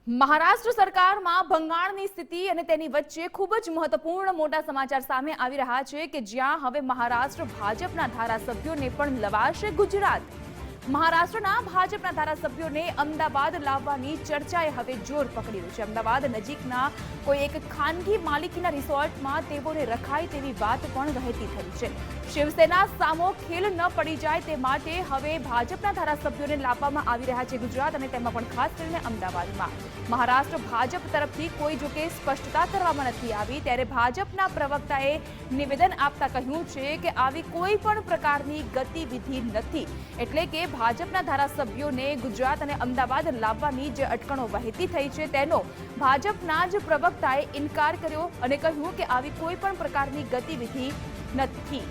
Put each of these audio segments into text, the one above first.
મહારાષ્ટ્ર સરકારમાં ભંગાણની સ્થિતિ અને તેની વચ્ચે ખૂબ જ મહત્વપૂર્ણ મોટા સમાચાર સામે આવી રહ્યા છે કે જ્યાં હવે મહારાષ્ટ્ર ભાજપના ધારાસભ્યોને પણ લવાશે ગુજરાત। મહારાષ્ટ્રના ભાજપના ધારાસભ્યોને અમદાવાદ લાવવાની ચર્ચાએ હવે જોર પકડ્યું છે। અમદાવાદ નજીકના કોઈ એક ખાનગી માલિકીના રિસોર્ટમાં તેઓને રખાય તેવી વાત પણ વહેતી થઈ છે। શિવસેના સામો ખેલ ન પડી જાય તે માટે હવે ભાજપના ધારાસભ્યોને લાવવામાં આવી રહ્યા છે ગુજરાત અને તેમાં પણ ખાસ કરીને અમદાવાદમાં। મહારાષ્ટ્ર ભાજપ તરફથી કોઈ જોકે સ્પષ્ટતા કરવામાં નથી આવી ત્યારે ભાજપના પ્રવક્તાએ નિવેદન આપતા કહ્યું છે કે આવી કોઈ પણ પ્રકારની ગતિવિધિ નથી, એટલે કે ભાજપના ધારાસભ્યોને ગુજરાત અને અમદાવાદ લાવવાની જે અટકણો વહેતી થઈ છે તેનો ભાજપના જ પ્રવક્તાએ ઇનકાર કર્યો અને કહ્યું કે આવી કોઈ પણ પ્રકારની ગતિવિધિ નથી।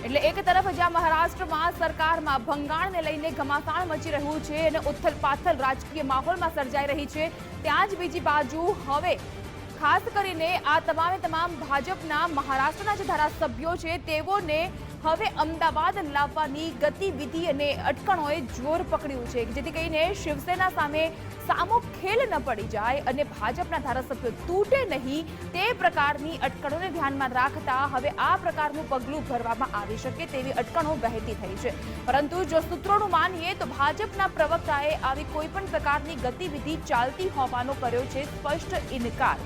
એટલે એક તરફ જ્યાં મહારાષ્ટ્રમાં સરકારમાં ભંગાણને લઈને ઘમાસાણ મચી રહ્યું છે અને ઉથલપાથલ રાજકીય માહોલમાં સર્જાઈ રહી છે, ત્યાં જ બીજી બાજુ હવે ખાસ કરીને આ તમામ ભાજપના મહારાષ્ટ્રના જે ધારાસભ્યો છે તેઓને હવે અમદાવાદ લાવવાની ગતિવિધિ અને અટકણોએ જોર પકડ્યું છે, જેથી કરીને શિવસેના સામે સામો ખેલ ન પડી જાય અને ભાજપના ધારાસભ્યો તૂટે નહીં તે પ્રકારની અટકણોને ધ્યાનમાં રાખતા હવે આ પ્રકારનું પગલું ભરવામાં આવી શકે તેવી અટકણો વહેતી થઈ છે। પરંતુ જો સૂત્રોનું માનીએ તો ભાજપના પ્રવક્તાએ આવી કોઈ પણ પ્રકારની ગતિવિધિ ચાલતી હોવાનો કર્યો છે સ્પષ્ટ ઇનકાર।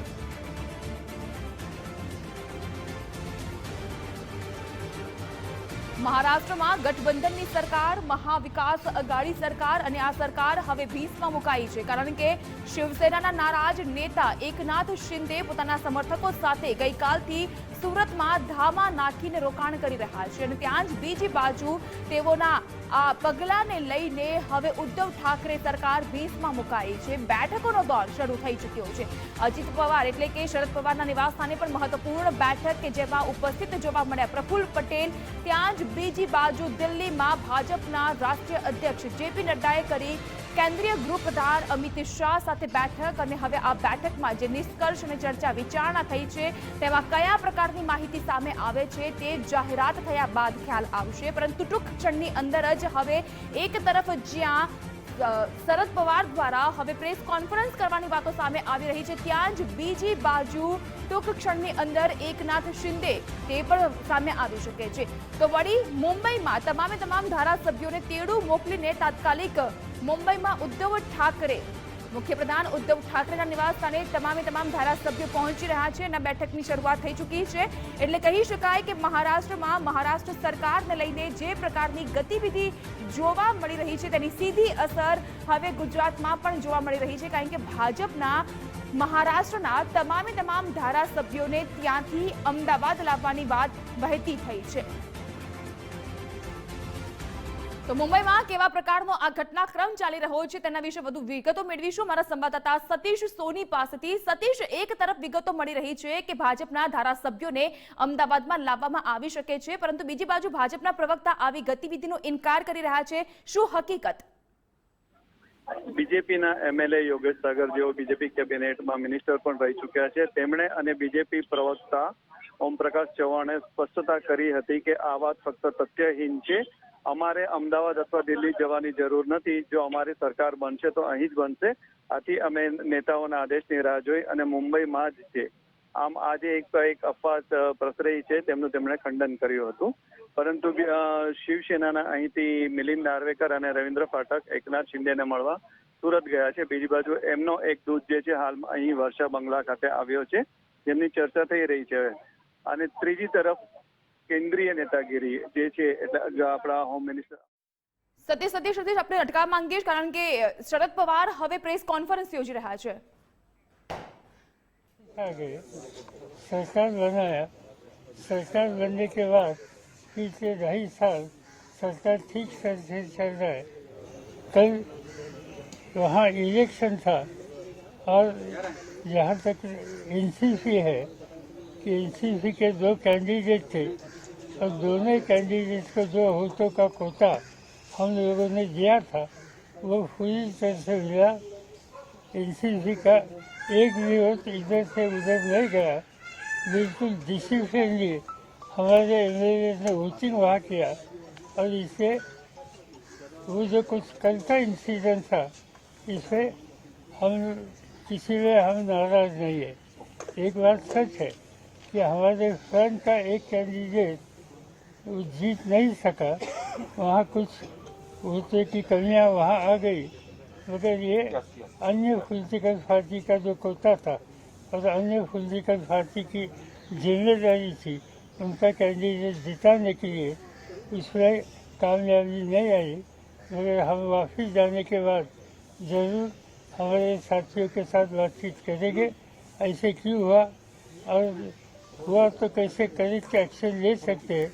મહારાષ્ટ્રમાં ગઠબંધનની સરકાર, મહાવિકાસ અઘાડી સરકાર અને આ સરકાર હવે ભીસમાં મુકાઈ છે, કારણ કે શિવસેનાના નારાજ નેતા એકનાથ શિંદે પોતાના સમર્થકો સાથે ગઈકાલથી સુરતમાં ધામા નાખીને રોકાણ કરી રહ્યા છે અને ત્યાં જ બીજી બાજુ તેઓના આ પગલાને લઈને હવે ઉદ્ધવ ઠાકરે સરકાર ભીસમાં મુકાઈ છે। બેઠકોનો દોર શરૂ થઈ ચૂક્યો છે। અજીત પવાર એટલે કે શરદ પવારના નિવાસસ્થાને પણ મહત્વપૂર્ણ બેઠક કે જેમાં ઉપસ્થિત જોવા મળ્યા પ્રફુલ્લ પટેલ, ત્યાં જ બીજી બાજુ દિલ્હીમાં ભાજપના રાષ્ટ્રીય અધ્યક્ષ જેપી નડ્ડાએ કરી કેન્દ્રીય ગૃહ પ્રધાન અમિત શાહ સાથે બેઠક અને હવે આ બેઠકમાં જે નિષ્કર્ષ અને ચર્ચા વિચારણા થઈ છે તેમાં કયા પ્રકારની માહિતી સામે આવે છે તે જાહેરાત થયા બાદ ખ્યાલ આવશે, પરંતુ ટૂંક ક્ષણની અંદર જ હવે એક તરફ જ્યાં શરદ પવાર દ્વારા હવે પ્રેસ કોન્ફરન્સ કરવાની વાતો સામે આવી રહી છે, ત્યાં જ બીજી બાજુ ટૂંક ક્ષણની અંદર એકનાથ શિંદે તે પણ સામે આવી શકે છે। તો વળી મુંબઈમાં તમામ ધારાસભ્યોને તેડું મોકલીને તાત્કાલિક મુંબઈમાં ઉદ્ધવ ઠાકરે મુખ્યપ્રધાન ઉદ્ધવ ઠાકરેના નિવાસસ્થાને તમામ ધારાસભ્યો પહોંચી રહ્યા છે અને બેઠકની શરૂઆત થઈ ચૂકી છે। એટલે કહી શકાય કે મહારાષ્ટ્રમાં મહારાષ્ટ્ર સરકારને લઈને જે પ્રકારની ગતિવિધિ જોવા મળી રહી છે તેની સીધી અસર હવે ગુજરાતમાં પણ જોવા મળી રહી છે, કારણ કે ભાજપના મહારાષ્ટ્રના તમામ ધારાસભ્યોને ત્યાંથી અમદાવાદ લાવવાની વાત વહેતી થઈ છે। તો મુંબઈમાં કેવા પ્રકારનો આ ઘટનાક્રમ ચાલી રહ્યો છે તેના વિશે વધુ વિગતો મેળવીશું મારા સંવાદદાતા સતીશ સોની પાસેથી। સતીશ, એક તરફ વિગતો મળી રહી છે કે ભાજપના ધારાસભ્યોને અમદાવાદમાં લાવવામાં આવી શકે છે, પરંતુ બીજી બાજુ ભાજપના પ્રવક્તા આવી ગતિવિધિનો ઇનકાર કરી રહ્યા છે, શું હકીકત? બીજેપીના એમએલએ યોગેશ સાગર જેઓ બીજેપી કેબિનેટમાં મિનિસ્ટર પણ રહી ચૂક્યા છે, તેમણે અને બીજેપી પ્રવક્તા ઓમપ્રકાશ ચૌહાણે સ્પષ્ટતા કરી હતી કે આ વાત ફક્ત તથ્યહીન છે। અમારે અમદાવાદ અથવા દિલ્હી જવાની જરૂર નથી, જો અમારી સરકાર બનશે તો અહીં જ બનશે, આથી અમે નેતાઓના આદેશની રાહ જોઈ અને મુંબઈમાં જ છે। આમ આજે એક અફવા પ્રસરી છે તેમનું તેમણે ખંડન કર્યું હતું, પરંતુ શિવસેનાના અહીંથી મિલિંદ નાર્વેકર અને રવિન્દ્ર પાઠક એકનાથ શિંદેને મળવા સુરત ગયા છે। બીજી બાજુ એમનો એક દૂત જે છે હાલમાં અહીં વર્ષા બંગલા ખાતે આવ્યો છે, જેમની ચર્ચા થઈ રહી છે। અને ત્રીજી તરફ કેન્દ્રીય નેતાગીરી જે છે એટલે આપણા હોમ મિનિસ્ટર સતીશ આપણે અટકાવ માંગીએ કારણ કે શરદ પવાર હવે પ્રેસ કોન્ફરન્સ યોજી રહ્યા છે। सरकार बनाया, सरकार बनने के बाद पिछले 2.5 साल सरकार ठीक से चल रहा है। कल वहाँ इलेक्शन था और जहाँ तक एनसीपी है कि एनसीपी के 2 कैंडिडेट थे और दोनों कैंडिडेट को 2 वोटों का कोटा हम लोगों ने दिया था, वो पूरी तरह से मिला। एनसीपी का एक भी वोट इधर से उधर नहीं गया, बिल्कुल डिसिप्लिनली हमारे एमएलए ने वोटिंग वहाँ किया और इससे वो जो कुछ कल का इंसिडेंट था इसमें हम किसी में हम नाराज नहीं है। एक बात सच है कि हमारे फ्रंट का एक कैंडिडेट वो जीत नहीं सका, वहाँ कुछ वोटों की कमियाँ वहाँ आ गई, मगर ये अन्य पॉलिटिकल पार्टी का जो कोटा था और अन्य पॉलिटिकल पार्टी की जिम्मेदारी थी उनका कैंडिडेट जिताने के लिए, उसमें कामयाबी नहीं आई। मगर हम वापस जाने के बाद ज़रूर हमारे साथियों के साथ बातचीत करेंगे, ऐसे क्यों हुआ और हुआ तो कैसे करेक्ट एक्शन ले सकते हैं,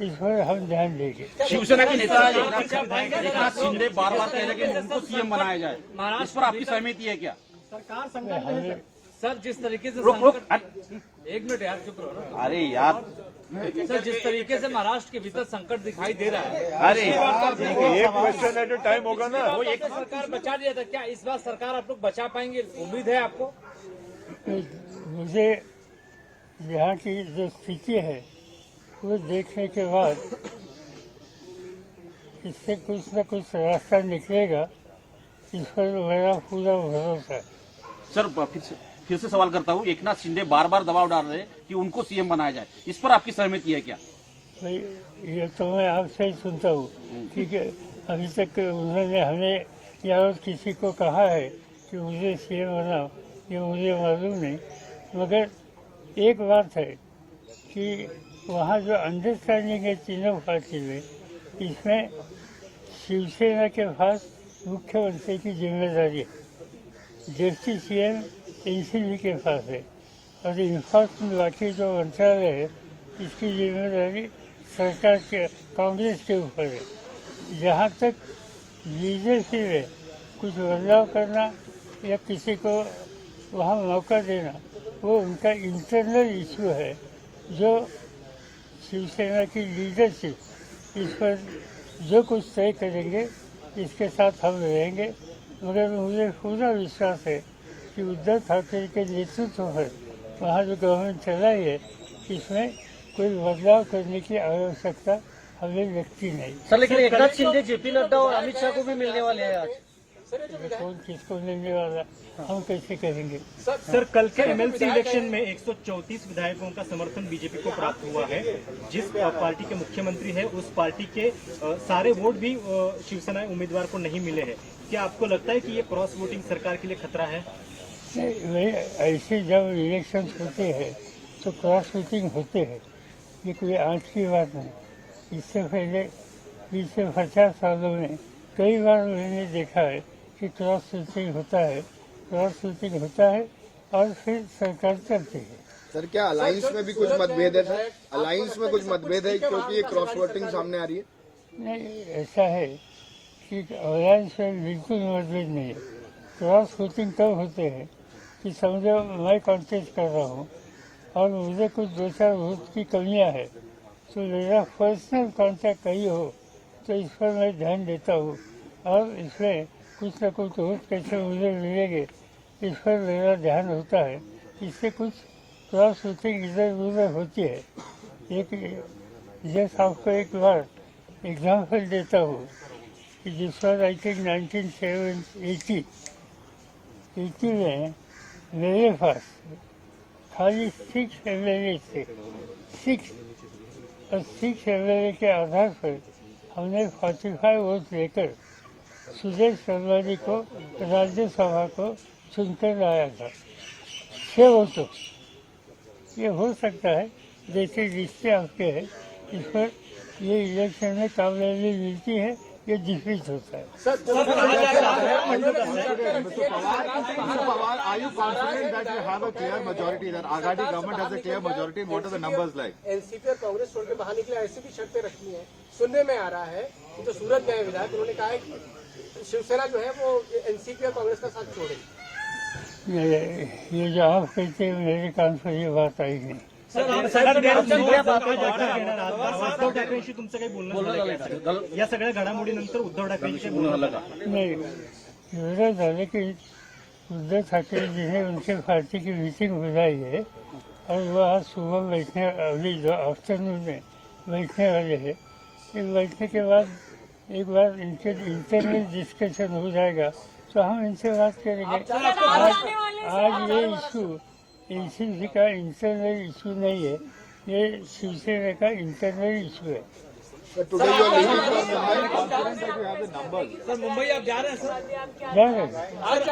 इस पर हम ध्यान देंगे। शिवसेना के नेता एकनाथ शिंदे बार बार कह रहे हैं कि उनको सीएम बनाया जाए, इस पर आपकी सहमति है क्या? सरकार संकट में है सर, जिस तरीके से रुक एक मिनट यार, चुप रहो ना। अरे यार सर, जिस तरीके से महाराष्ट्र के भीतर संकट दिखाई दे रहा है, अरे एक क्वेश्चन एट अ टाइम होगा ना। वो एक तो सरकार बचा दिया था, क्या इस बार सरकार आप लोग बचा पाएंगे? उम्मीद है आपको? मुझे यहाँ की जो स्थिति है वो देखने के बाद इससे कुछ न कुछ रास्ता निकलेगा, इस पर मेरा पूरा भरोसा है। सर फिर से सवाल करता हूँ, एकनाथ शिंदे बार बार दबाव डाल रहे हैं कि उनको सीएम बनाया जाए, इस पर आपकी सहमति है क्या? भाई ये तो मैं आपसे ही सुनता हूँ, ठीक है। अभी तक उन्होंने हमें या और किसी को कहा है कि मुझे सीएम बनाओ, ये मुझे मालूम नहीं। मगर एक बात है कि वहाँ जो अंडरस्टैंडिंग है तीनों पार्टी में, इसमें शिवसेना के पास मुख्यमंत्री की जिम्मेदारी है, डिप्टी सीएम एनसीपी के पास है, और इन्फोर्समेंट बाकी जो मंत्रालय है इसकी जिम्मेदारी सरकार के कांग्रेस के ऊपर है। जहाँ तक लीडरशिप में कुछ बदलाव करना या किसी को वहाँ मौका देना, वो उनका इंटरनल इशू है, जो शिवसेना की लीडरशिप इस पर जो कुछ तय करेंगे इसके साथ हम रहेंगे। मगर मुझे पूरा विश्वास है कि उद्धव ठाकरे के नेतृत्व पर वहाँ जो गवर्नमेंट चलाई है, इसमें कोई बदलाव करने की आवश्यकता हमें लगती नहीं। सर, लेकिन एकनाथ शिंदे जेपी नड्डा और अमित शाह को भी मिलने वाले हैं आज। कौन किसको मिलने वाला, हम कैसे करेंगे? सर, कल के एमएलसी इलेक्शन में 134 विधायकों का समर्थन बीजेपी को प्राप्त हुआ है। जिस पार्टी के मुख्यमंत्री है उस पार्टी के सारे वोट भी शिवसेना उम्मीदवार को नहीं मिले हैं। क्या आपको लगता है कि ये क्रॉस वोटिंग सरकार के लिए खतरा है? नहीं, ऐसे जब इलेक्शन होते हैं तो क्रॉस वोटिंग होते हैं, ये कोई आज की बात नहीं। इससे पहले 20 से 50 सालों में कई बार मैंने देखा है कि क्रॉस वोटिंग होता है, क्रॉस वोटिंग होता है और फिर सरकार चलती है। सर, क्या अलायंस में भी कुछ मतभेद है? सर, अलायंस में कुछ मतभेद है क्योंकि ये क्रॉस वोटिंग सामने आ रही है? नहीं, ऐसा है कि अलायंस में बिल्कुल मतभेद नहीं है। क्रॉस वोटिंग तब होते हैं कि समझो मैं कॉन्टेस्ट कर रहा हूँ और मुझे कुछ 2-4 वोट की कमियाँ है, तो मेरा पर्सनल कॉन्टैक्ट कहीं हो तो इस पर मैं ध्यान देता हूँ और इसमें कुछ न कुछ वोट कैसे मुझे मिलेंगे इस पर मेरा ध्यान होता है। इससे कुछ क्रॉस वोटिंग इधर उधर होती है। एक जैसे आपको एक बार एग्जाम्पल देता हूँ कि जिस बार आई थिंक 1980 में मेरे पास खाली 6 MLA थे, 6, और 6 MLA के आधार पर हमने 45 वोट लेकर सुदेश सरवानी को राज्यसभा को चुनकर लाया था, 6 वोटों। ये हो सकता है जैसे रिश्ते आपके हैं, इस पर ये इलेक्शन में कामयाबी मिलती है, ये डिफीट होता है। Are you confident that you have a clear majority, that Aghadi government has a clear majority, and what are the numbers like? NCP और कांग्रेस छोड़ के बाहर निकले, ऐसी भी शर्तें रखी हैं। सुनने में आ रहा है कि जो सूरत गए विधायक, उन्होंने कहा है कि शिवसेना जो है वो एनसीपी और कांग्रेस का साथ छोड़े। ये जो आप कहते हैं मेरे कान पर ये बात आई नहीं। उद्धव ठाकरेंशी तुमचं काही बोलणं या सगळ्या घडामोडीनंतर उद्धव ठाकरेंशी काही बोलणं नहीं, एवढं झालं कि उद्धव ठाकरे जी ने उनके पार्टी की मीटिंग बुलाई है और वह आज सुबह बैठने, अभी जो आफ्टरनून में बैठने वाले हैं। इस बैठने के बाद एक बार इनके इंटरनल डिस्कशन हो जाएगा तो हम इनसे बात करेंगे। आज ये इशू एनसीपी का इंटरनल इशू नहीं है, ये शिवसेना का इंटरनल इशू है। Today you are leaving for Mumbai. Confident that you have the numbers. Sir Mumbai आप जा रहे हैं सर? जा रहे हैं।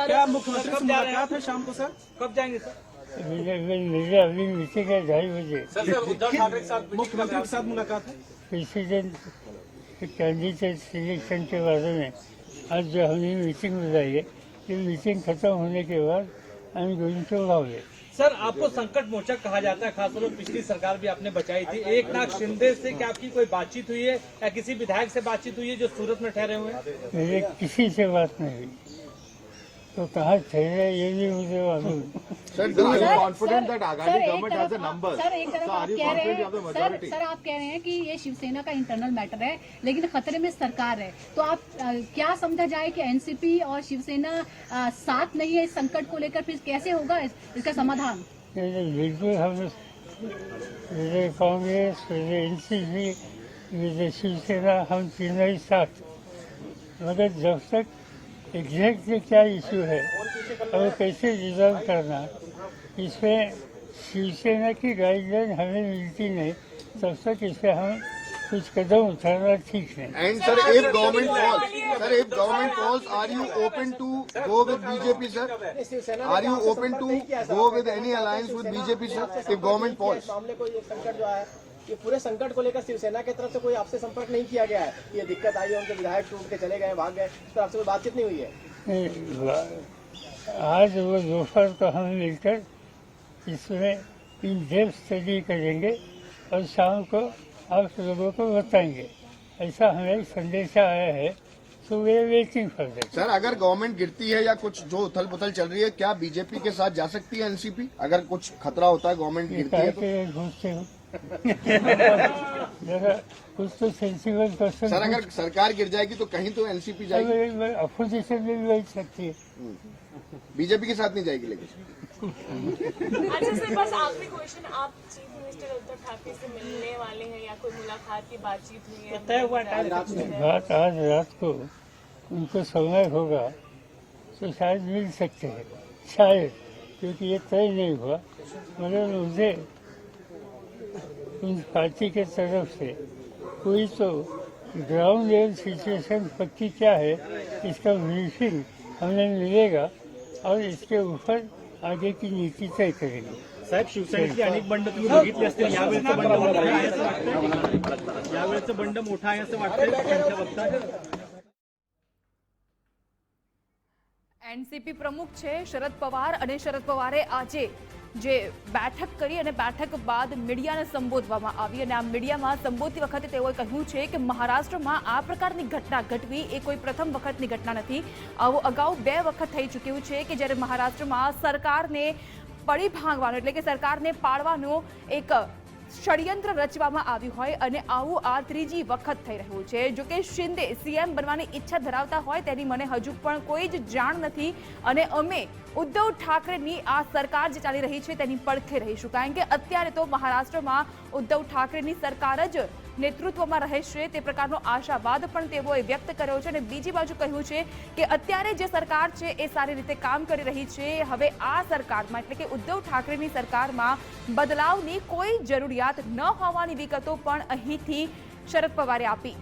क्या मुख्यमंत्री से मुलाकात है शाम को सर? कब जाएंगे सर? मेरे अभी मीटिंग है 2:30 बजे। उद्धव ठाकरे के साथ मुख्यमंत्री के साथ मुलाकात है? प्रेसिडेंट कैंडिडेट सिलेक्शन के बारे में आज जो हमने मीटिंग बुलाई है, ये मीटिंग खत्म होने के बाद I am going to Lahore. Sir आपको संकट मोचक कहा जाता है, खासतौर पर पिछली सरकार भी आपने बचाई थी। एकनाथ शिंदे से क्या आपकी कोई बातचीत हुई है या किसी विधायक से बातचीत हुई है जो सूरत में ठहरे हुए हैं? मेरे किसी से बात नहीं हुई, तो कहाँ ठहरे ये भी मुझे मालूम। Sir, are you confident that Agadi government has the numbers? Sir एक तरफ So आप are you कह रहे confident you have the हैं majority? सर आप कह रहे हैं कि ये शिवसेना का इंटरनल मैटर है, लेकिन खतरे में सरकार है, तो आप क्या समझा जाए कि एनसीपी और शिवसेना साथ नहीं है इस संकट को लेकर, फिर कैसे होगा इसका समाधान? बिल्कुल हम कांग्रेस, एनसीपी, शिवसेना, हम तीनों ही साथ, मगर जब तक एग्जैक्टली क्या इशू है और कैसे रिजॉल्व करना, इसमें शिवसेना की गाइडलाइन हमें मिलती नहीं, तब तक इसे हम कुछ कदम उठाना ठीक नहीं। And sir, if government falls, are you open to go with BJP, sir? Are you open to go with any alliance with BJP, sir? If government falls. मामले को ये संकट जो है, ये पूरे संकट को लेकर शिवसेना की तरफ से कोई आपसे संपर्क नहीं किया गया है? ये दिक्कत आई है, उनके विधायक टूट के चले गए, भाग गए, तो आपसे कोई बातचीत नहीं हुई है? आज वो दोपहर को हम मिलकर इसमें इन डेप्थ स्टडी करेंगे और शाम को आप लोगों को बताएंगे, ऐसा हमें संदेश आया है। तो वे वेटिंग फॉर दैट। सर, अगर गवर्नमेंट गिरती है या कुछ जो उथल पुथल चल रही है, क्या बीजेपी के साथ जा सकती है एनसीपी? अगर कुछ खतरा होता है, गवर्नमेंट गिरती है तो? घूमते हो जरा कुछ तो सेंसिबल क्वेश्चन। सर, अगर सरकार गिर जाएगी तो कहीं तो एनसीपी जाएगी, अपोजिशन में भी बैठ सकती है, बीजेपी के साथ नहीं जाएगी। लेकिन अच्छा सर, बस आखिरी क्वेश्चन, आप चीफ मिनिस्टर उद्धव ठाकरे से मिलने वाले हैं या कोई मुलाकात की बातचीत हुई है? तय हुआ बात आज रात को उनको समय होगा तो शायद मिल सकते हैं, शायद, क्योंकि ये तय नहीं हुआ, मगर मुझे उन पार्टी के तरफ से कोई तो ग्राउंड लेवल सिचुएशन पक्की क्या है इसका ब्रीफिंग हमें मिलेगा और इसके ऊपर आगे की नीति तय करेंगे। साहेब, शिवसेनेतली अनेक बंड तुम्ही बघितली असतील, यावेळेचं बंड मोठं आहे असं वाटतंय? यावेळेचं बंड मोठं आहे असं वाटतंय त्यांच्या वक्तव्यात? એનસીપી પ્રમુખ છે શરદ પવાર, અને શરદ પવારે આજે જે બેઠક કરી અને બેઠક બાદ મીડિયાને સંબોધવામાં આવી, અને આ મીડિયામાં સંબોધતી વખતે તેઓએ કહ્યું છે કે મહારાષ્ટ્રમાં આ પ્રકારની ઘટના ઘટવી એ કોઈ પ્રથમ વખતની ઘટના નથી। આવું અગાઉ 2 વખત થઈ ચૂક્યું છે કે જ્યારે મહારાષ્ટ્રમાં સરકારને પડી ભાંગવાનો એટલે કે સરકારને પાડવાનો એક ષડયંત્ર રચવામાં આવ્યું હોય, અને આવું આ ત્રીજી વખત થઈ રહ્યું છે। જો કે શિંદે સીએમ બનવાની ઈચ્છા ધરાવતા હોય તેની મને હજુ પણ કોઈ જ જાણ નથી, અને અમે ઉદ્ધવ ઠાકરેની આ સરકાર જે ચાલી રહી છે તેની પડખે રહીશું, કારણ કે અત્યારે તો મહારાષ્ટ્રમાં ઉદ્ધવ ઠાકરેની સરકાર જ નેતૃત્વમાં રહેશે તે પ્રકારનો આશાવાદ પણ તેઓએ વ્યક્ત કર્યો છે। અને બીજી બાજુ કહ્યું છે કે અત્યારે જે સરકાર છે એ સારી રીતે કામ કરી રહી છે, હવે આ સરકારમાં એટલે કે ઉદ્ધવ ઠાકરેની સરકારમાં બદલાવની કોઈ જરૂરિયાત ન હોવાની વિગતો પણ અહીંથી શરદ પવારે આપી।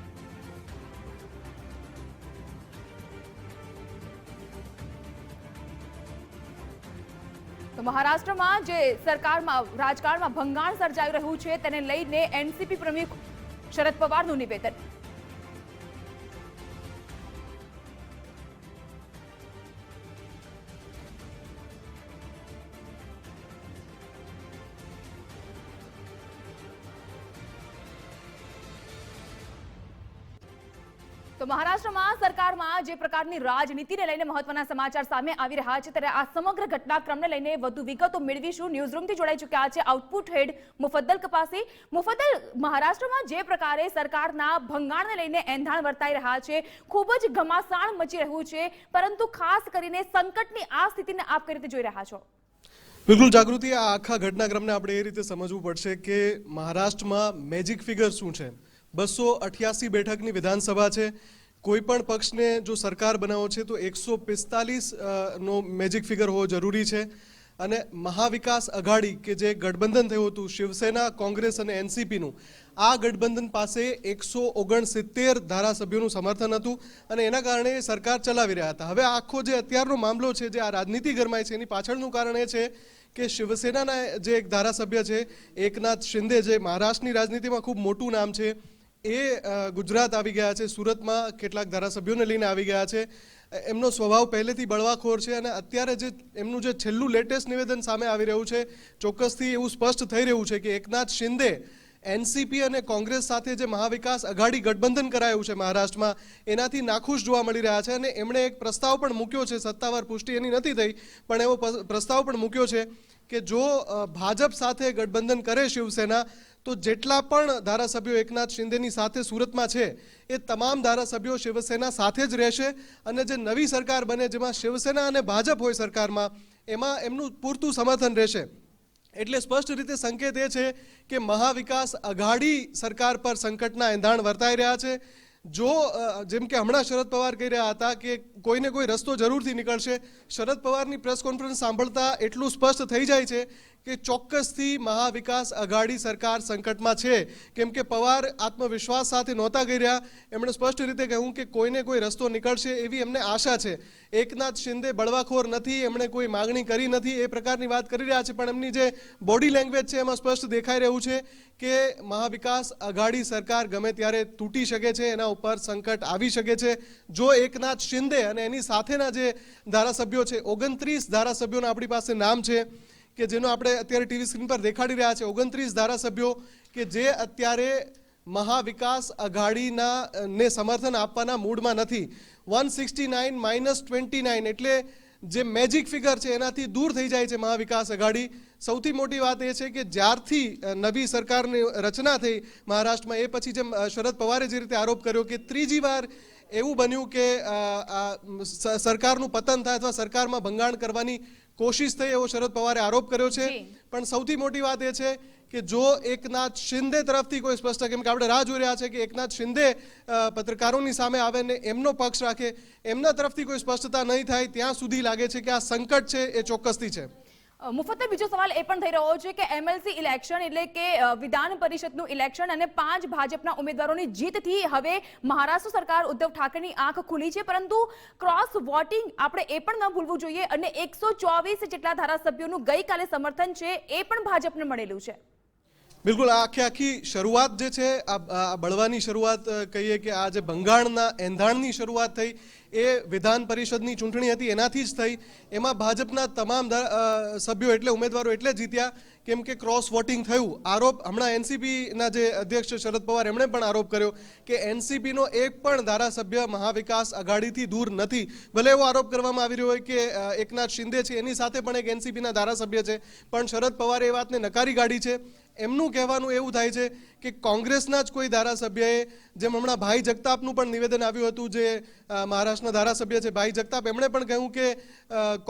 તો મહારાષ્ટ્રમાં જે સરકારમાં રાજકારણમાં ભંગાણ સર્જાઈ રહ્યું છે તેને લઈને એનસીપી પ્રમુખ શરદ પવારનું નિવેદન। તો મહારાષ્ટ્રમાં સરકારમાં જે પ્રકારની રાજનીતિને લઈને મહત્વના સમાચાર સામે આવી રહ્યા છે, ત્યારે આ સમગ્ર ઘટનાક્રમને લઈને વધુ વિગતો મેળવીશું। ન્યૂઝરૂમથી જોડાઈ ચૂક્યા છે આઉટપુટ હેડ મુફદ્દલ કપાસી। મુફદ્દલ, મહારાષ્ટ્રમાં જે પ્રકારે સરકારના ભંગાણને લઈને એંધાણ વર્તાઈ રહ્યા છે, ખૂબ જ ઘમાસાણ મચી રહ્યું છે, પરંતુ ખાસ કરીને સંકટની આ સ્થિતિને આપ કઈ રીતે જોઈ રહ્યા છો? બિલકુલ જાગૃતિ, આ આખા ઘટનાક્રમને આપણે એ રીતે સમજવું પડશે કે મહારાષ્ટ્રમાં મેજિક ફિગર શું છે। 288 બેઠકની વિધાનસભા છે, કોઈ પણ પક્ષને જો સરકાર બનાવો છે તો 145 નો મેજિક ફિગર હોવો જરૂરી છે અને મહાવિકાસ અઘાડી કે જે ગઠબંધન થયું હતું શિવસેના, કોંગ્રેસ અને એનસીપીનું, આ ગઠબંધન પાસે 169 ધારાસભ્યોનું સમર્થન હતું અને એના કારણે સરકાર ચલાવી રહ્યા હતા. હવે આખો જે અત્યારનો મામલો છે, જે આ રાજનીતિ ગરમાય છે, એની પાછળનું કારણ એ છે કે શિવસેનાના જે એક ધારાસભ્ય છે એકનાથ શિંદે, જે મહારાષ્ટ્રની રાજનીતિમાં ખૂબ મોટું નામ છે, એ ગુજરાત આવી ગયા છે. સુરતમાં કેટલાક ધારાસભ્યોને લઈને આવી ગયા છે. એમનો સ્વભાવ પહેલેથી બળવાખોર છે અને અત્યારે જે એમનું જે છેલ્લું લેટેસ્ટ નિવેદન સામે આવી રહ્યું છે, ચોક્કસથી એવું સ્પષ્ટ થઈ રહ્યું છે કે એકનાથ શિંદે એનસીપી અને કોંગ્રેસ સાથે જે મહાવિકાસ અઘાડી ગઠબંધન કરાયું છે મહારાષ્ટ્રમાં, એનાથી નાખુશ જોવા મળી રહ્યા છે. અને એમણે એક પ્રસ્તાવ પણ મૂક્યો છે, સત્તાવાર પુષ્ટિ એની નથી થઈ, પણ એવો પ્રસ્તાવ પણ મૂક્યો છે કે જો ભાજપ સાથે ગઠબંધન કરે શિવસેના, તો જેટલા પણ ધારાસભ્યો એકનાથ શિંદેની સાથે સુરતમાં છે એ તમામ ધારાસભ્યો શિવસેના સાથે જ રહેશે અને જે નવી સરકાર બને જેમાં શિવસેના અને ભાજપ હોય સરકારમાં, એમાં એમનું પૂરતું સમર્થન રહેશે. એટલે સ્પષ્ટ રીતે સંકેત એ છે કે મહાવિકાસ અઘાડી સરકાર પર સંકટના એંધાણ વર્તાઈ રહ્યા છે. જો જેમ કે હમણાં શરદ પવાર કહી રહ્યા હતા કે કોઈને કોઈ રસ્તો જરૂરથી નીકળશે, શરદ પવારની પ્રેસ કોન્ફરન્સ સાંભળતા એટલું સ્પષ્ટ થઈ જાય છે કે ચોક્કસથી મહાવિકાસ અઘાડી સરકાર સંકટમાં છે. કેમ કે પવાર આત્મવિશ્વાસ સાથે નહોતા કહી રહ્યા, એમણે સ્પષ્ટ રીતે કહ્યું કે કોઈને કોઈ રસ્તો નીકળશે એવી એમને આશા છે. એકનાથ શિંદે બળવાખોર નથી, એમણે કોઈ માગણી કરી નથી, એ પ્રકારની વાત કરી રહ્યા છે, પણ એમની જે બોડી લેંગ્વેજ છે એમાં સ્પષ્ટ દેખાઈ રહ્યું છે કે મહાવિકાસ અઘાડી સરકાર ગમે ત્યારે તૂટી શકે છે, એના ઉપર સંકટ આવી શકે છે. જો એકનાથ શિંદે અને એની સાથેના જે ધારાસભ્યો છે, 29 ધારાસભ્યોના આપણી પાસે નામ છે કે જેનો આપણે અત્યારે ટીવી સ્ક્રીન પર દેખાડી રહ્યા છે, 29 ધારાસભ્યો કે જે અત્યારે મહાવિકાસ અઘાડીના ને સમર્થન આપવાના મૂડમાં નથી. 169 - 29 એટલે જે મેજિક ફિગર છે એનાથી દૂર થઈ જાય છે મહાવિકાસ અઘાડી. સૌથી મોટી વાત એ છે કે જ્યારથી નવી સરકારની રચના થઈ મહારાષ્ટ્રમાં, એ પછી જેમ શરદ પવારે જે રીતે આરોપ કર્યો કે ત્રીજી વાર એવું બન્યું કે સરકારનું પતન થાય અથવા સરકારમાં ભંગાણ કરવાની કોશિશ થઈ, એવો શરદ પવારે આરોપ કર્યો છે. પણ સૌથી મોટી વાત એ છે કે જો એકનાથ શિંદે તરફથી કોઈ સ્પષ્ટ, કેમ કે આપણે રાહ જોઈ રહ્યા છે કે એકનાથ શિંદે પત્રકારોની સામે આવે ને એમનો પક્ષ રાખે, એમના તરફથી કોઈ સ્પષ્ટતા નહીં થાય ત્યાં સુધી લાગે છે કે આ સંકટ છે એ ચોક્કસથી છે. મુફદ્દલ, બીજો સવાલ એ પણ થઈ રહ્યો છે કે એમએલસી ઇલેક્શન એટલે કે વિધાન પરિષદનું ઇલેક્શન અને 5 ભાજપના ઉમેદવારોની જીતથી હવે મહારાષ્ટ્ર સરકાર ઉદ્ધવ ઠાકરેની આંખ ખુલી છે, પરંતુ ક્રોસ વોટિંગ આપણે એ પણ ન ભૂલવું જોઈએ અને 124 જેટલા ધારાસભ્યોનું ગઈકાલે સમર્થન છે એ પણ ભાજપને મળેલું છે. બિલકુલ, આ આખી શરૂઆત જે છે, આ બળવાની શરૂઆત કહીએ કે આ જે ભંગાણના એંધાણની શરૂઆત થઈ એ વિધાન પરિષદની ચૂંટણી હતી એનાથી જ થઈ. એમાં ભાજપના તમામ સભ્યો એટલે ઉમેદવારો એટલે જીત્યા કેમ કે ક્રોસ વોટિંગ થયું. આરોપ હમણાં એનસીપીના જે અધ્યક્ષ શરદ પવાર એમણે પણ આરોપ કર્યો કે એનસીપીનો એક પણ ધારાસભ્ય મહાવિકાસ અઘાડીથી દૂર નથી. ભલે એવો આરોપ કરવામાં આવી રહ્યો હોય કે એકનાથ શિંદે છે એની સાથે પણ એક એનસીપીના ધારાસભ્ય છે, પણ શરદ પવારે એ વાતને નકારી કાઢી છે. એમનું કહેવાનું એવું થાય છે કે કોંગ્રેસના જ કોઈ ધારાસભ્યએ, જેમ હમણાં ભાઈ જગતાપનું પણ નિવેદન આવ્યું હતું, જે મહારાષ્ટ્રના ધારાસભ્ય છે ભાઈ જગતાપ, એમણે પણ કહ્યું કે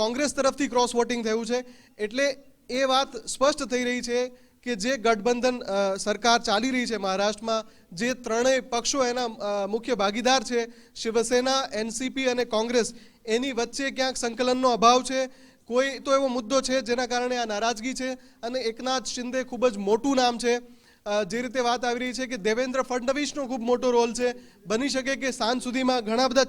કોંગ્રેસ તરફથી ક્રોસ વોટિંગ થયું છે. એટલે એ વાત સ્પષ્ટ થઈ રહી છે કે જે ગઠબંધન સરકાર ચાલી રહી છે મહારાષ્ટ્રમાં, જે ત્રણેય પક્ષો એના મુખ્ય ભાગીદાર છે, શિવસેના, એનસીપી અને કોંગ્રેસ, એની વચ્ચે ક્યાંક સંકલનનો અભાવ છે. કોઈ તો એવો મુદ્દો છે જેના કારણે આ નારાજગી છે અને એકનાથ શિંદે ખૂબ જ મોટું નામ છે. જે રીતે વાત આવી રહી છે કે દેવેન્દ્ર ફડણવીસનો ખૂબ મોટો રોલ છે. બની શકે કે સાંજ સુધીમાં ઘણા બધા